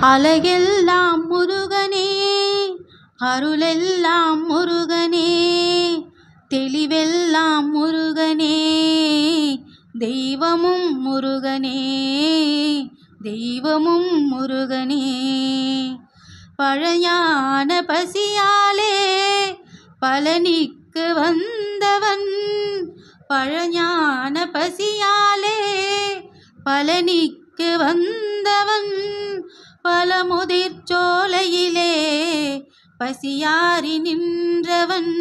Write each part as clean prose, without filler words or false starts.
அழகெல்லாம் முருகனே, அருளெல்லாம் முருகனே, தெளிவெல்லாம் முருகனே, தெய்வமும் முருகனே, தெய்வமும் முருகனே. பழையான பசியாலே பழனிக்கு வந்தவன், பழையான பசியாலே பழனிக்கு வந்தவன், பழமுதிர் சோலையிலே பசியாரி நின்றவன்,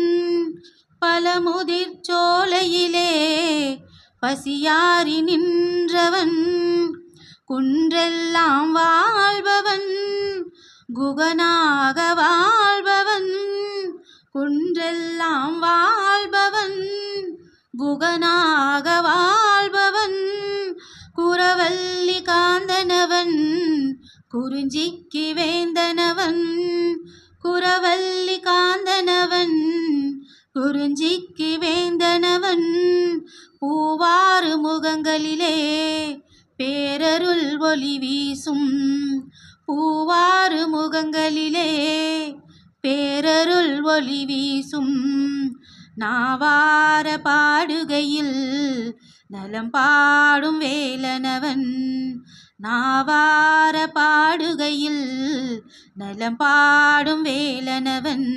பழமுதிர் சோலையிலே பசியாரி நின்றவன், குன்றெல்லாம் வாழ்பவன், குகனாக வாழ்பவன், குன்றெல்லாம் வாழ்பவன், குகனாக வாழ்பவன், குரவல்லி காந்தனவன், குறிஞ்சிக்கு வேந்தனவன், குரவல்லி காந்தனவன், குறிஞ்சிக்கு வேந்தனவன், பூவாறு முகங்களிலே பேரருள் ஒளி வீசும், பூவாறு முகங்களிலே பேரருள் ஒளி வீசும், நாவார பாடுகையில் நலம் பாடும் வேலனவன், நாவார பாடுகையில் நலம் பாடும் வேலனவன்.